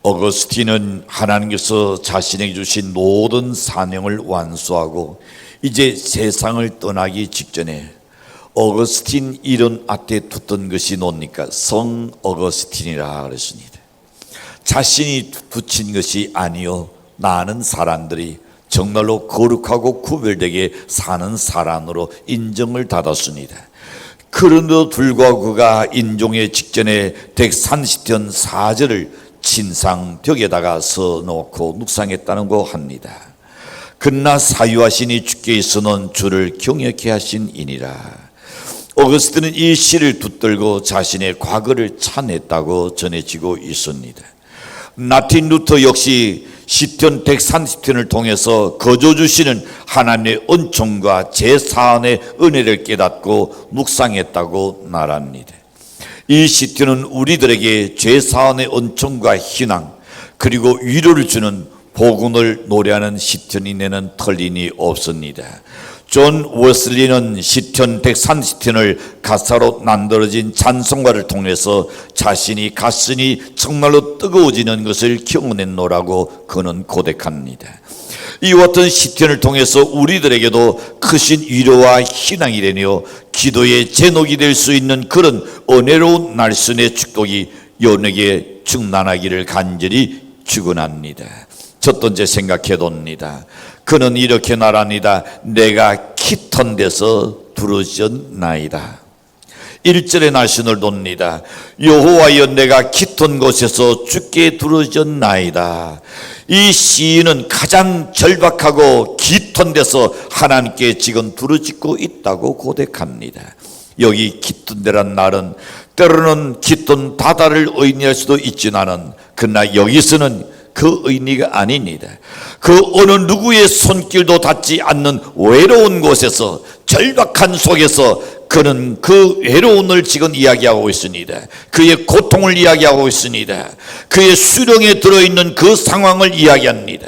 어거스틴은 하나님께서 자신에게 주신 모든 사명을 완수하고 이제 세상을 떠나기 직전에 어거스틴 이름 앞에 두던 것이 뭡니까? 성 어거스틴이라 그랬습니다. 자신이 붙인 것이 아니요, 많은 사람들이 정말로 거룩하고 구별되게 사는 사람으로 인정을 받았습니다. 그런데도 불구하고 그가 인종의 직전에 130편 4절을 진상 벽에다가 써놓고 묵상했다는 거 합니다. 그러나 사유하시니 주께 있어는 주를 경외케 하신이니라. 어거스틴은 이 시를 붙들고 자신의 과거를 찬했다고 전해지고 있습니다. 마틴 루터 역시 시편 130편을 통해서 거저 주시는 하나님의 은총과 제사안의 은혜를 깨닫고 묵상했다고 말합니다. 이 시편은 우리들에게 제사안의 은총과 희망 그리고 위로를 주는 복음을 노래하는 시편이 내는 틀림이 없습니다. 존 웨슬리는 시편 130편을 가사로 만들어진 찬송가를 통해서 자신이 가슴이 정말로 뜨거워지는 것을 경험했노라고 그는 고백합니다. 이와 같은 시편을 통해서 우리들에게도 크신 위로와 희망이 되며 기도의 제목이 될 수 있는 그런 은혜로운 날순의 축복이 여러분에게 충만하기를 간절히 축원합니다. 첫 번째 생각해 봅니다. 그는 이렇게 말합니다. 내가 깃턴 데서 부르짖나이다. 1절의 날씬을 돕니다. 여호와여 내가 깃턴 곳에서 주께 부르짖나이다. 이 시인은 가장 절박하고 깃턴 데서 하나님께 지금 부르짖고 있다고 고백합니다. 여기 깃든 데란 말은 때로는 깃든 바다를 의미할 수도 있지만은 그러나 여기서는 그 의미가 아닙니다. 그 어느 누구의 손길도 닿지 않는 외로운 곳에서 절박한 속에서 그는 그 외로움을 지금 이야기하고 있습니다. 그의 고통을 이야기하고 있습니다. 그의 수령에 들어있는 그 상황을 이야기합니다.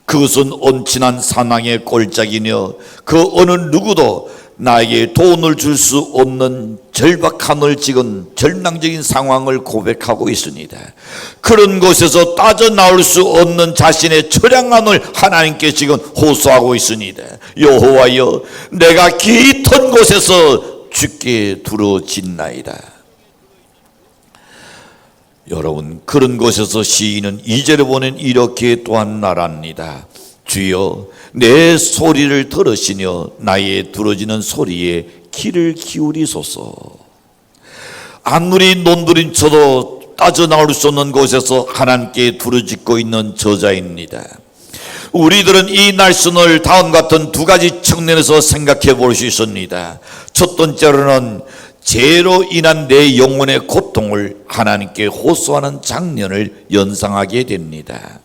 그것은 온친한 사망의 꼴짝이며 그 어느 누구도 나에게 도움을 줄 수 없는 절박함을 지금 절망적인 상황을 고백하고 있습니다. 그런 곳에서 빠져나올 수 없는 자신의 처량함을 하나님께 지금 호소하고 있습니다. 여호와여 내가 깃은 곳에서 주께 부르짖나이다. 여러분, 그런 곳에서 시인은 2절에 보면 이렇게 또한 말합니다. 주여 내 소리를 들으시며 나의 들어지는 소리에 귀를 기울이소서. 아무리 논두림쳐도 빠져나올 수 없는 곳에서 하나님께 부르짖고 있는 저자입니다. 우리들은 이 날순을 다음 같은 두 가지 측면에서 생각해 볼 수 있습니다. 첫 번째로는 죄로 인한 내 영혼의 고통을 하나님께 호소하는 장면을 연상하게 됩니다.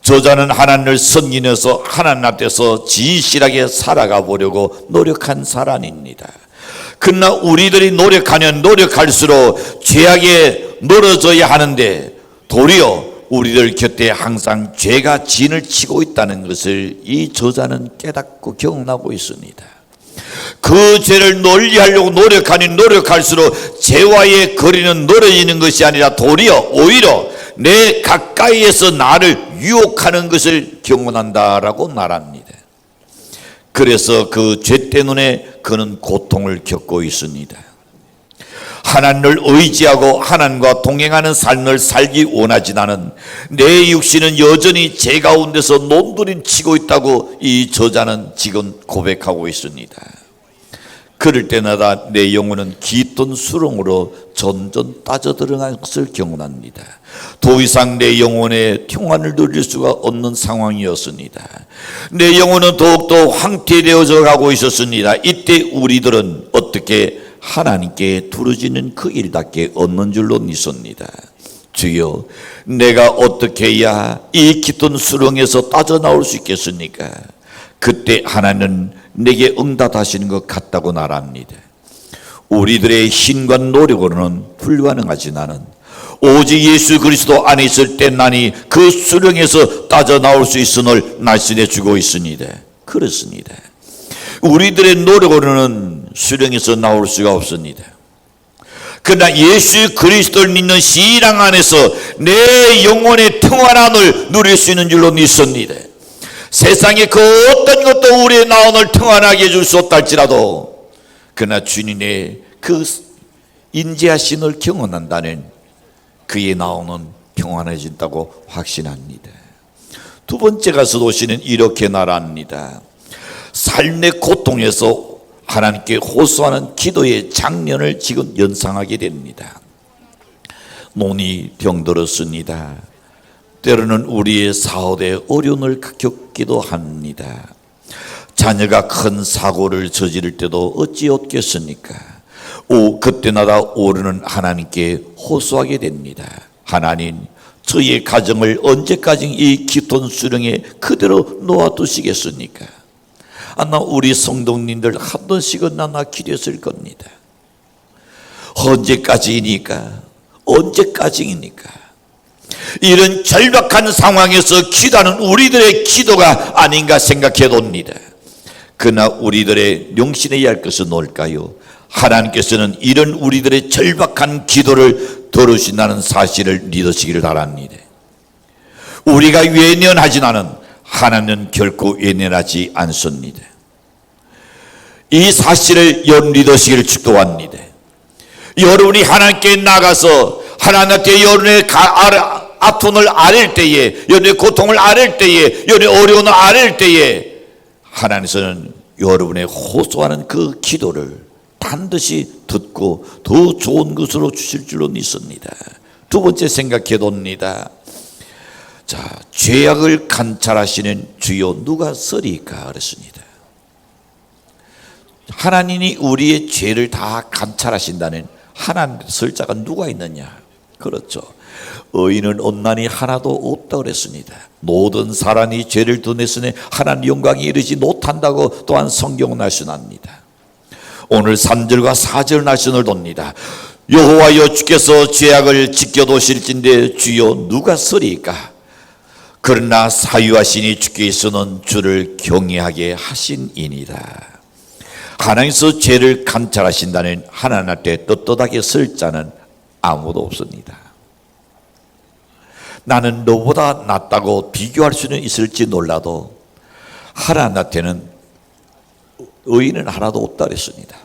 저자는 하나님을 섬기면서 하나님 앞에서 진실하게 살아가 보려고 노력한 사람입니다. 그러나 우리들이 노력하면 노력할수록 죄악에 멀어져야 하는데 도리어 우리들 곁에 항상 죄가 진을 치고 있다는 것을 이 저자는 깨닫고 경험하고 있습니다. 그 죄를 널리하려고 노력하니 노력할수록 죄와의 거리는 멀어지는 것이 아니라 도리어 오히려 내 가까이에서 나를 유혹하는 것을 경험한다라고 말합니다. 그래서 그 죄 때문에 그는 고통을 겪고 있습니다. 하나님을 의지하고 하나님과 동행하는 삶을 살기 원하지 않은 내 육신은 여전히 죄 가운데서 논두림치고 있다고 이 저자는 지금 고백하고 있습니다. 그럴 때마다 내 영혼은 깃든 수렁으로 점점 빠져들어간 것을 경험합니다. 더 이상 내 영혼의 평안을 누릴 수가 없는 상황이었습니다. 내 영혼은 더욱더 황폐되어져 가고 있었습니다. 이때 우리들은 어떻게 하나님께 부르짖는 그 일답게 얻는 줄로 믿습니다. 주여 내가 어떻게 해야 이 깃든 수렁에서 빠져나올 수 있겠습니까? 그때 하나님은 내게 응답하시는 것 같다고 말합니다. 우리들의 힘과 노력으로는 불가능하지만은 오직 예수 그리스도 안에 있을 때 나니 그 수렁에서 빠져나올 수 있음을 말씀해 주고 있습니다. 그렇습니다. 우리들의 노력으로는 수렁에서 나올 수가 없습니다. 그러나 예수 그리스도를 믿는 신앙 안에서 내 영혼의 평안함을 누릴 수 있는 줄로 믿습니다. 세상의 그 어떤 것도 우리의 나음을 평안하게 해줄 수 없다 할지라도 그러나 주님의 그 인자하심을 경험한다는 그의 나음은 평안해진다고 확신합니다. 두 번째 가서 오시는 이렇게 말합니다. 삶의 고통에서 하나님께 호소하는 기도의 장면을 지금 연상하게 됩니다. 논이 병들었습니다. 때로는 우리의 사업에 어려움을 겪기도 합니다. 자녀가 큰 사고를 저지를 때도 어찌 없겠습니까? 그때마다 오르는 하나님께 호소하게 됩니다. 하나님, 저의 가정을 언제까지 이 깊은 수렁에 그대로 놓아두시겠습니까? 아마 우리 성도님들 한 번씩은 아마 기도했을 겁니다. 언제까지입니까? 이런 절박한 상황에서 기도하는 우리들의 기도가 아닌가 생각해 봅니다. 그러나 우리들의 명심해야 할 것은 뭘까요? 하나님께서는 이런 우리들의 절박한 기도를 들으신다는 사실을 믿으시기를 바랍니다. 우리가 외면하지만은 하나님은 결코 외면하지 않습니다. 이 사실을 여러분 믿으시기를 축도합니다. 여러분이 하나님께 나가서 하나님께 여러분의 아픔을 아릴 때에, 여러분의 고통을 아릴 때에, 여러분의 어려움을 아릴 때에 하나님께서는 여러분의 호소하는 그 기도를 반드시 듣고 더 좋은 것으로 주실 줄로 믿습니다. 두 번째 생각해 봅니다. 자, 죄악을 관찰하시는 주여 누가 서리까 그랬습니다. 하나님이 우리의 죄를 다 관찰하신다는 하나님 설 자가 누가 있느냐? 그렇죠. 의인은 없나니 하나도 없다 그랬습니다. 모든 사람이 죄를 드냈으니 하나님 영광에 이르지 못한다고 또한 성경은 말씀합니다. 오늘 3절과 4절 말씀을 돕니다. 여호와여 주께서 죄악을 지켜도실진데 주여 누가 서리까? 그러나 사유하시니 주께서는 주를 경외하게 하신이니라. 하나님께서 죄를 관찰하신다는 하나님한테 떳떳하게 설 자는 아무도 없습니다. 나는 너보다 낫다고 비교할 수는 있을지 몰라도 하나님한테는 의인은 하나도 없다 그랬습니다.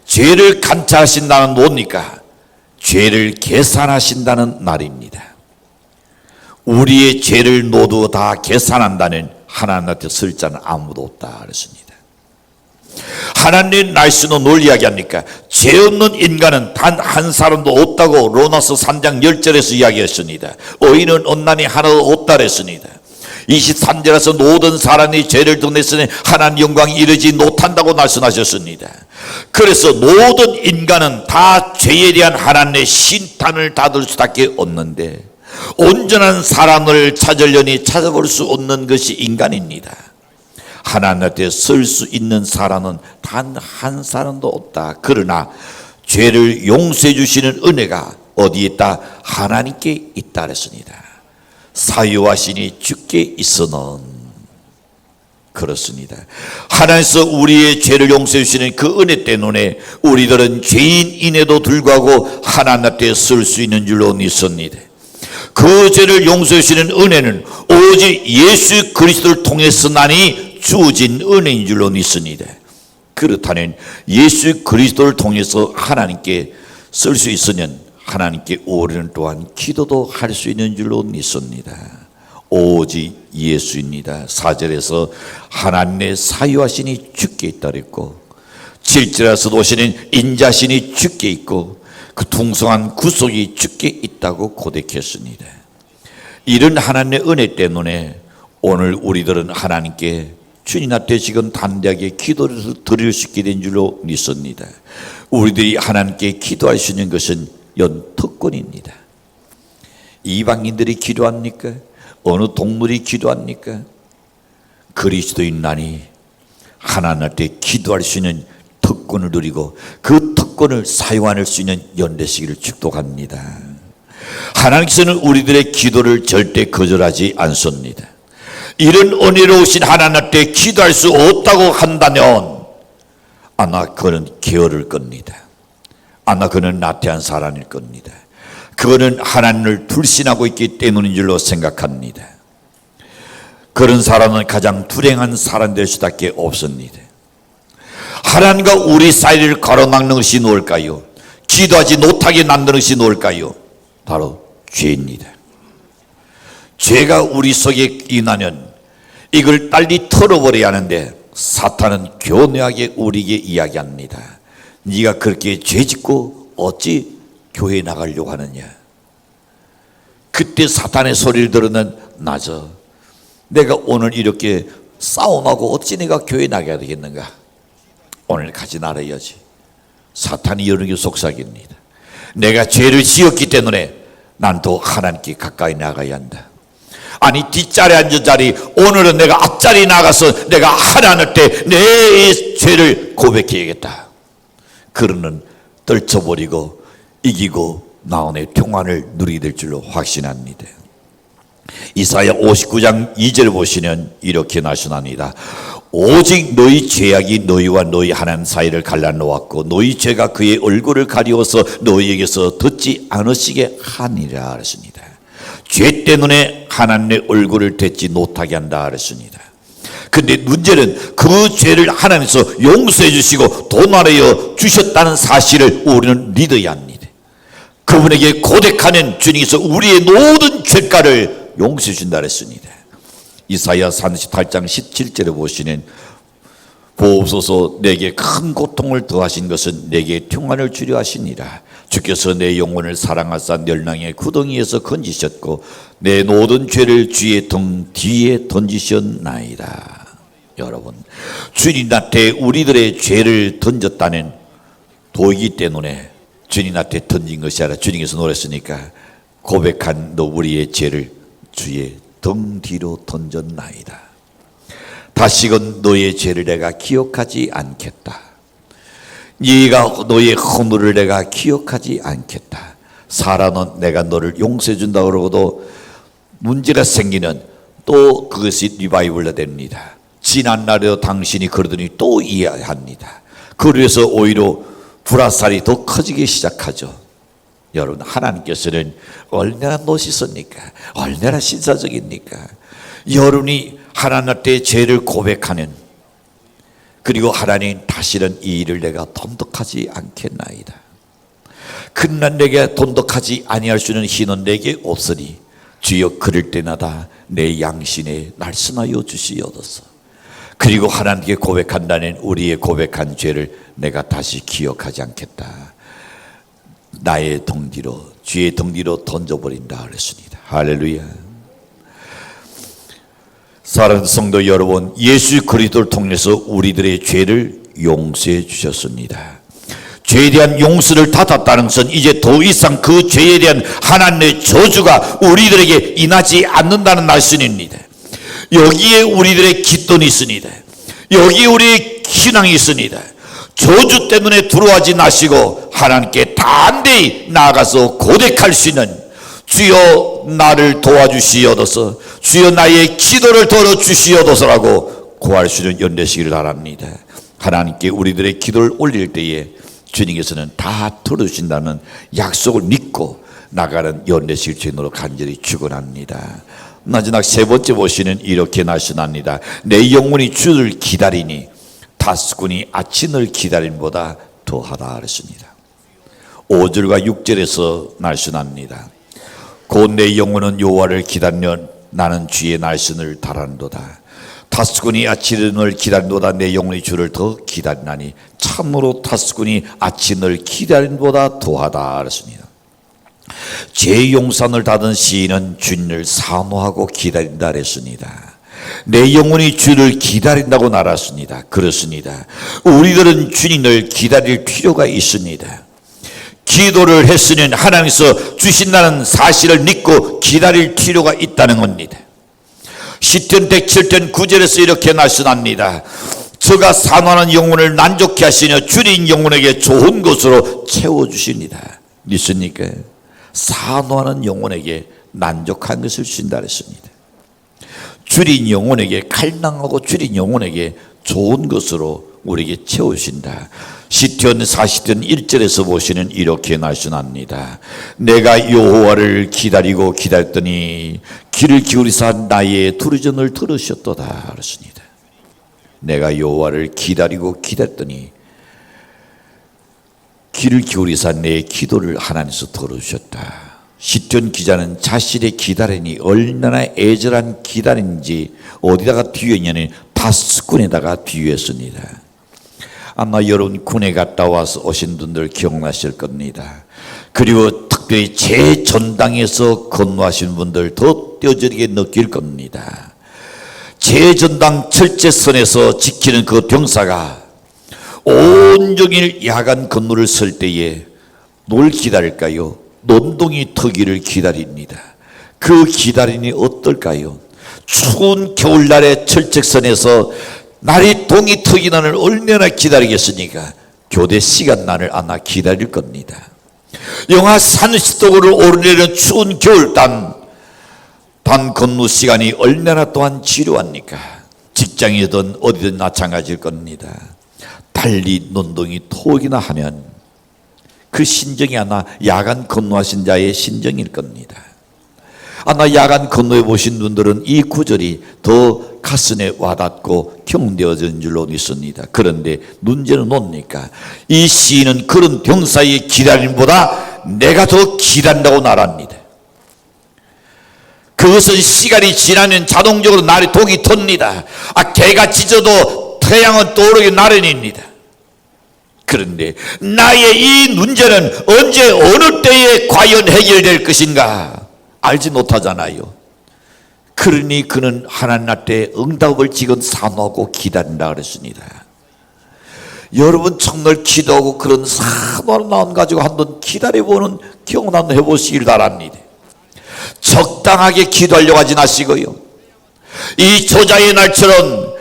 죄를 관찰하신다는 뭡니까? 죄를 계산하신다는 말입니다. 우리의 죄를 모두 다 계산한다는 하나님한테 설 자는 아무도 없다 그랬습니다. 하나님의 날씨는 뭘 이야기합니까? 죄 없는 인간은 단 한 사람도 없다고 로마서 3장 10절에서 이야기했습니다. 의인은 없나니 하나도 없다 그랬습니다. 23절에서 모든 사람이 죄를 드냈으니 하나님 영광이 이르지 못한다고 말씀하셨습니다. 그래서 모든 인간은 다 죄에 대한 하나님의 심판을 받을 수밖에 없는데 온전한 사람을 찾으려니 찾아볼 수 없는 것이 인간입니다. 하나님한테 설 수 있는 사람은 단 한 사람도 없다. 그러나 죄를 용서해 주시는 은혜가 어디에 있다? 하나님께 있다 그랬습니다. 사유하시니 주께 있으는 그렇습니다. 하나님께서 우리의 죄를 용서해 주시는 그 은혜 때문에 우리들은 죄인임에도 불구하고 하나님 앞에 설 수 있는 줄로 믿습니다. 그 죄를 용서해 주시는 은혜는 오직 예수 그리스도를 통해서만이 주어진 은혜인 줄로 믿습니다. 그렇다면 예수 그리스도를 통해서 하나님께 쓸 수 있으면 하나님께 오르는 또한 기도도 할 수 있는 줄로 믿습니다. 오직 예수입니다. 4절에서 하나님의 사유하시니 주께 있다 그랬고 7절에서도 오시는 인자신이 주께 있고 그 풍성한 구속이 주께 있다고 고백했습니다. 이런 하나님의 은혜 때문에 오늘 우리들은 하나님께 주님한테 지금 담대하게 기도를 드릴 수 있게 된 줄로 믿습니다. 우리들이 하나님께 기도할 수 있는 것은 연특권입니다. 이방인들이 기도합니까? 어느 동물이 기도합니까? 그리스도인만이 하나님한테 기도할 수 있는 특권을 누리고 그 특권을 사용할 수 있는 연대시기를 축복합니다. 하나님께서는 우리들의 기도를 절대 거절하지 않습니다. 이런 은혜로우신 하나님한테 기도할 수 없다고 한다면 아마 그는 게으를 겁니다. 아마 그는 나태한 사람일 겁니다. 그거는 하나님을 불신하고 있기 때문인 줄로 생각합니다. 그런 사람은 가장 불행한 사람 될 수밖에 없습니다. 하나님과 우리 사이를 가로막는 것이 뭘까요? 기도하지 못하게 만드는 것이 뭘까요? 바로 죄입니다. 죄가 우리 속에 임하면 이걸 빨리 털어버려야 하는데 사탄은 교묘하게 우리에게 이야기합니다. 네가 그렇게 죄짓고 어찌 교회에 나가려고 하느냐. 그때 사탄의 소리를 들으면 맞아, 내가 오늘 이렇게 싸움하고 어찌 내가 교회에 나가야 되겠는가. 오늘 같이 나가야지. 사탄이 이런 게 속삭입니다. 내가 죄를 지었기 때문에 난 더 하나님께 가까이 나가야 한다. 아니, 뒷자리에 앉은 자리, 오늘은 내가 앞자리에 나가서 내가 하나님 때 내 죄를 고백해야겠다. 그러는 떨쳐버리고 이기고 나온의 평안을 누리게 될 줄로 확신합니다. 이사야 59장 2절 보시면 이렇게 나타납니다. 오직 너희 죄악이 너희와 너희 하나님 사이를 갈라놓았고 너희 죄가 그의 얼굴을 가리워서 너희에게서 듣지 않으시게 하니라 하셨습니다. 죄 때문에 하나님의 얼굴을 듣지 못하게 한다 하셨습니다. 근데 문제는 그 죄를 하나님께서 용서해 주시고 도말하여 주셨다는 사실을 우리는 믿어야 합니다. 그분에게 고백하는 주님께서 우리의 모든 죄가를 용서해 준다 했습니다. 이사야 38장 17절에 보시는 보옵소서 내게 큰 고통을 더하신 것은 내게 평안을 주려 하시니라. 주께서 내 영혼을 사랑하사 멸망의 구덩이에서 건지셨고 내 모든 죄를 주의 등 뒤에 던지셨나이다. 여러분, 주님한테 우리들의 죄를 던졌다는 도이기 때문에 주님한테 던진 것이 아니라 주님께서 노랬으니까 고백한 너 우리의 죄를 주의 등 뒤로 던졌나이다. 다시금 너의 죄를 내가 기억하지 않겠다. 네가 너의 허물을 내가 기억하지 않겠다. 살아는 내가 너를 용서해 준다 그러고도 문제가 생기는 또 그것이 리바이벌로 됩니다. 지난날에도 당신이 그러더니 또 이해합니다. 그래서 오히려 불화살이 더 커지기 시작하죠. 여러분, 하나님께서는 얼마나 멋있습니까? 얼마나 신사적입니까? 여러분이 하나님한테 죄를 고백하는, 그리고 하나님 다시는 이 일을 내가 돈독하지 않겠나이다. 그날 내게 돈독하지 아니할 수는 희는 내게 없으니 주여 그럴 때마다 내 양심에 날씬하여 주시옵소서. 그리고 하나님께 고백한다는 우리의 고백한 죄를 내가 다시 기억하지 않겠다. 나의 등 뒤로, 주의 등 뒤로 던져버린다 그랬습니다. 할렐루야. 사랑하는 성도 여러분, 예수 그리스도를 통해서 우리들의 죄를 용서해 주셨습니다. 죄에 대한 용서를 받았다는 것은 이제 더 이상 그 죄에 대한 하나님의 저주가 우리들에게 임하지 않는다는 말씀입니다. 여기에 우리들의 기쁨이 있습니다. 여기에 우리의 신앙이 있습니다. 저주 때문에 두려워하지 마시고 하나님께 담대히 나아가서 고백할 수 있는, 주여 나를 도와주시옵소서, 주여 나의 기도를 들어주시옵소서라고 구할 수 있는 연대시기를 바랍니다. 하나님께 우리들의 기도를 올릴 때에 주님께서는 다 들어주신다는 약속을 믿고 나가는 연대시길 주님으로 간절히 축원합니다. 마지막 세 번째 보시는 이렇게 나타납니다. 내 영혼이 주를 기다리니 다스군이 아침을 기다림보다 더하다 그랬습니다. 5절과 6절에서 나타납니다. 곧 내 영혼은 여호와를 기다려 나는 주의 날씬을 달아는도다. 다스군이 아침을 기다린보다 내 영혼이 주를 더 기다리나니 참으로 다스군이 아침을 기다린보다 더하다 그랬습니다. 제 용산을 닫은 시인은 주님을 사모하고 기다린다 그랬습니다. 내 영혼이 주를 기다린다고 말했습니다. 그렇습니다. 우리들은 주님을 기다릴 필요가 있습니다. 기도를 했으니 하나님께서 주신다는 사실을 믿고 기다릴 필요가 있다는 겁니다. 시편 107편 9절에서 이렇게 말씀합니다. 저가 산원한 영혼을 만족케 하시며 주님 영혼에게 좋은 것으로 채워주십니다. 믿습니까? 산원하는 영혼에게 만족한 것을 주신다 했습니다. 주님 영혼에게 갈망하고 주님 영혼에게 좋은 것으로 우리에게 채우신다. 시편 40편 1절에서 보시는 이렇게 말씀합니다. 내가 여호와를 기다리고 기다렸더니 귀를 기울이사 나의 두루전을 들으셨도다 그렇습니다. 내가 여호와를 기다리고 기다렸더니 귀를 기울이사 내 기도를 하나님께서 들으셨다. 시편 기자는 자신의 기다림이 얼마나 애절한 기다림인지 어디다가 비유했냐면 다스군에다가 비유했습니다. 아마 여러분 군에 갔다 와서 오신 분들 기억나실 겁니다. 그리고 특별히 제전당에서 건너하신 분들 더 뼈저리게 느낄 겁니다. 제전당 철제선에서 지키는 그 병사가 온종일 야간 근무를 설 때에 뭘 기다릴까요? 논동이 터기를 기다립니다. 그 기다림이 어떨까요? 추운 겨울날의 철책선에서 날이 동이 터기난을 얼마나 기다리겠습니까? 교대 시간날을 아마 기다릴 겁니다. 영하 산시도를 오르내리는 추운 겨울밤 단 근무 시간이 얼마나 또한 지루합니까? 직장이든 어디든 마찬가지일 겁니다. 달리 논동이 토기나 하면 그 심정이 아마 야간 근무하신 자의 심정일 겁니다. 아마 야간 근무해 보신 분들은 이 구절이 더 가슴에 와닿고 경험되어진 줄로 믿습니다. 그런데 문제는 뭡니까? 이 시인은 그런 병사의 기다림보다 내가 더 기다린다고 말합니다. 그것은 시간이 지나면 자동적으로 날이 동이 텄니다. 개가 짖어도 태양은 떠오르기 나름입니다. 그런데 나의 이 문제는 언제 어느 때에 과연 해결될 것인가 알지 못하잖아요. 그러니 그는 하나님 앞에 응답을 지금 사모하고 기다린다 그랬습니다. 여러분 정말 기도하고 그런 사모하는 마음 가지고 한번 기다려보는 경험 한번 해보시길 바랍니다. 적당하게 기도하려고 하지 마시고요. 이 조자의 날처럼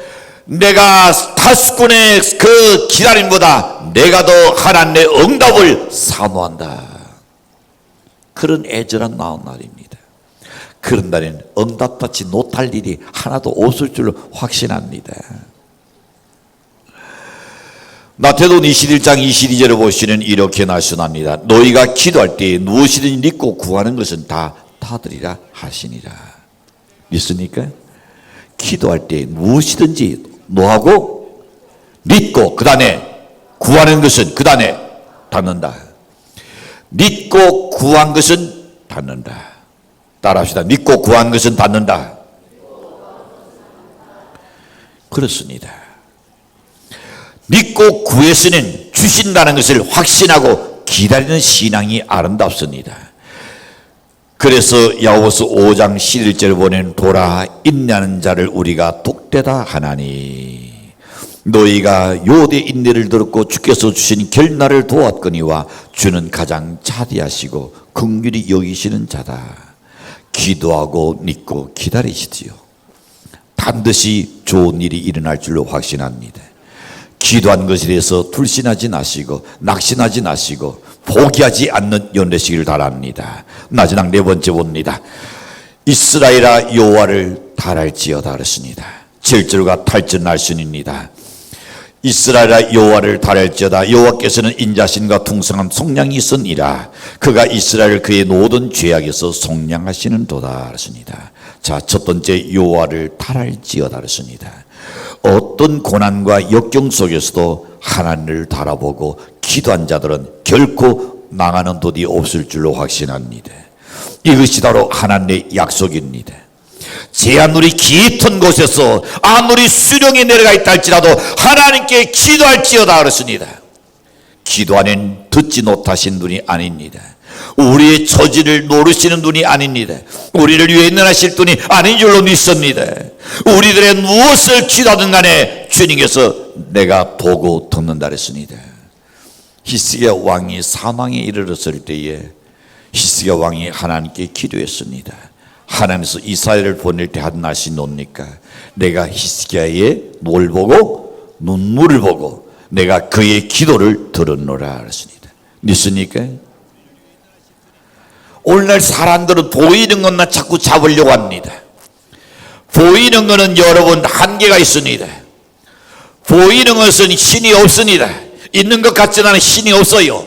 내가 다스군의 그 기다림보다 내가 더 하나님의 응답을 사모한다. 그런 애절한 마음 말입니다. 그런 날에는 응답받지 못할 일이 하나도 없을 줄로 확신합니다. 마태복음 21장 22절을 보시면 이렇게 말씀합니다. 너희가 기도할 때 무엇이든지 믿고 구하는 것은 다 받으리라 하시니라. 믿습니까? 기도할 때 무엇이든지 뭐하고? 믿고 그 다음에 구하는 것은 그 다음에 받는다. 믿고 구한 것은 받는다. 따라합시다. 믿고 구한 것은 받는다. 그렇습니다. 믿고 구했으니 주신다는 것을 확신하고 기다리는 신앙이 아름답습니다. 그래서 야고보서 5장 11절을 보낸 도라 인내하는 자를 우리가 복되다 하나니 너희가 요대 인내를 들었고 주께서 주신 결나를 도왔거니와 주는 가장 자비하시고 긍휼히 여기시는 자다. 기도하고 믿고 기다리시지요. 반드시 좋은 일이 일어날 줄로 확신합니다. 기도한 것에 대해서 불신하지 마시고 낙심하지 마시고 포기하지 않는 연대시기를 바랍니다. 마지막 네 번째 봅니다. 이스라엘아 여호와를 달할지어다 그랬습니다. 7절과 8절 말씀입니다. 이스라엘아 여호와를 달할지어다. 여호와께서는 인자심과 풍성한 속량이 있으니라. 그가 이스라엘 그의 모든 죄악에서 속량하시는 도다 그랬습니다. 자, 첫 번째 여호와를 달할지어다 그랬습니다. 어떤 고난과 역경 속에서도 하나님을 바라보고 기도한 자들은 결코 망하는 도리 없을 줄로 확신합니다. 이것이 바로 하나님의 약속입니다. 제하늘이 깊은 곳에서 아무리 수령이 내려가 있다 할지라도 하나님께 기도할지어다 그랬습니다. 기도하는 듣지 못하신 분이 아닙니다. 우리의 처지를 모르시는 분이 아닙니다. 우리를 위해 인내하실 분이 아닌 줄로 믿습니다. 우리들의 무엇을 기도하든 간에 주님께서 내가 보고 듣는다 그랬습니다. 히스기야 왕이 사망에 이르렀을 때에 히스기야 왕이 하나님께 기도했습니다. 하나님께서 이스라엘을 보낼 때 한 말씀이 뭡니까? 내가 히스기야의 뭘 보고? 눈물을 보고 내가 그의 기도를 들었노라 그랬습니다. 믿습니까? 오늘날 사람들은 보이는 것만 자꾸 잡으려고 합니다. 보이는 것은 여러분 한계가 있습니다. 보이는 것은 신이 없습니다. 있는 것 같지는 않은 신이 없어요.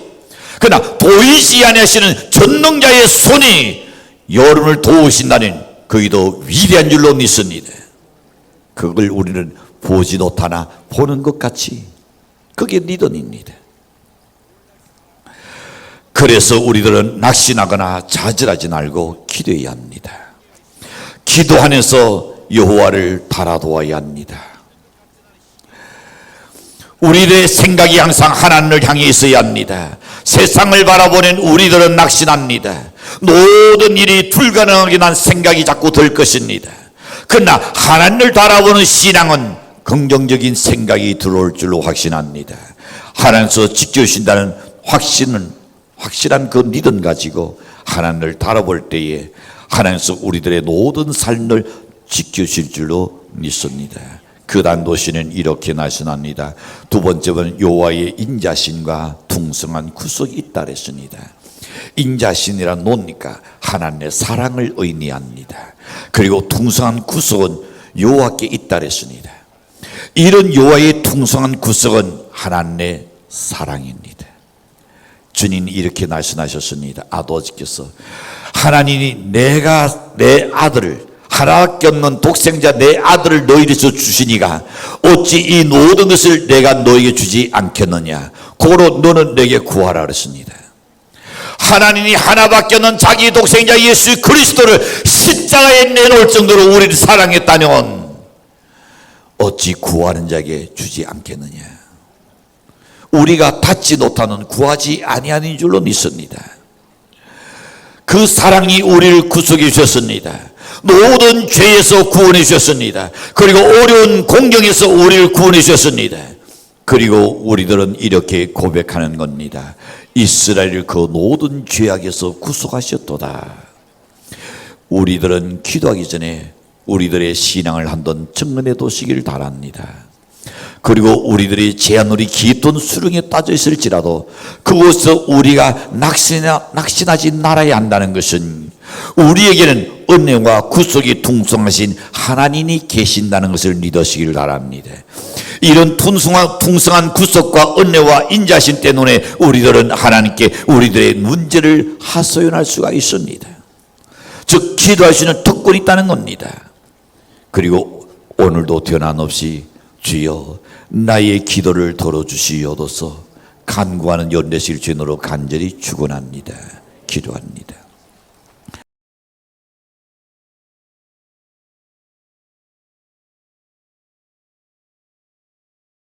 그러나 보이지 아니하시는 전능자의 손이 여러분을 도우신다는 거기도 위대한 줄로 믿습니다. 그걸 우리는 보지 못하나 보는 것 같이, 그게 믿음입니다. 그래서 우리들은 낙심하거나 좌절하지 말고 기도해야 합니다. 기도하면서 여호와를 바라보아야 합니다. 우리들의 생각이 항상 하나님을 향해 있어야 합니다. 세상을 바라보는 우리들은 낙심합니다. 모든 일이 불가능하게 난 생각이 자꾸 들 것입니다. 그러나 하나님을 바라보는 신앙은 긍정적인 생각이 들어올 줄로 확신합니다. 하나님께서 지켜주신다는 확실한 그 믿음 가지고 하나님을 바라볼 때에 하나님께서 우리들의 모든 삶을 지켜주실 줄로 믿습니다. 그 단도시는 이렇게 말씀합니다. 두 번째는 여호와의 인자심과 풍성한 구속이 있다 그랬습니다. 인자심이란 뭡니까? 하나님의 사랑을 의미합니다. 그리고 풍성한 구속은 여호와께 있다 그랬습니다. 이런 여호와의 풍성한 구속은 하나님의 사랑입니다. 주님이 이렇게 말씀하셨습니다. 아버지께서 하나님이 내가 내 아들을, 하나밖에 없는 독생자 내 아들을 너희에게서 주시니가 어찌 이 모든 것을 내가 너에게 주지 않겠느냐. 고로 너는 내게 구하라 그랬습니다. 하나님이 하나밖에 없는 자기 독생자 예수 그리스도를 십자가에 내놓을 정도로 우리를 사랑했다면 어찌 구하는 자에게 주지 않겠느냐. 우리가 받지 못하는 구하지 아니하는 줄로 믿습니다. 그 사랑이 우리를 구속해 주셨습니다. 모든 죄에서 구원해 주셨습니다. 그리고 어려운 공경에서 우리를 구원해 주셨습니다. 그리고 우리들은 이렇게 고백하는 겁니다. 이스라엘을 그 모든 죄악에서 구속하셨도다. 우리들은 기도하기 전에 우리들의 신앙을 한번 점검해 두시기를 바랍니다. 그리고 우리들이 제 아무리 깊은 수렁에 빠져 있을지라도 그곳에서 우리가 낙심하지 말아야 한다는 것은 우리에게는 은혜와 구속이 풍성하신 하나님이 계신다는 것을 믿으시기를 바랍니다. 이런 풍성한 구속과 은혜와 인자심 때문에 우리들은 하나님께 우리들의 문제를 하소연할 수가 있습니다. 즉 기도할 수 있는 특권이 있다는 겁니다. 그리고 오늘도 변함없이 주여 나의 기도를 들어주시옵소서 간구하는 연대실 주인으로 간절히 축원합니다. 기도합니다.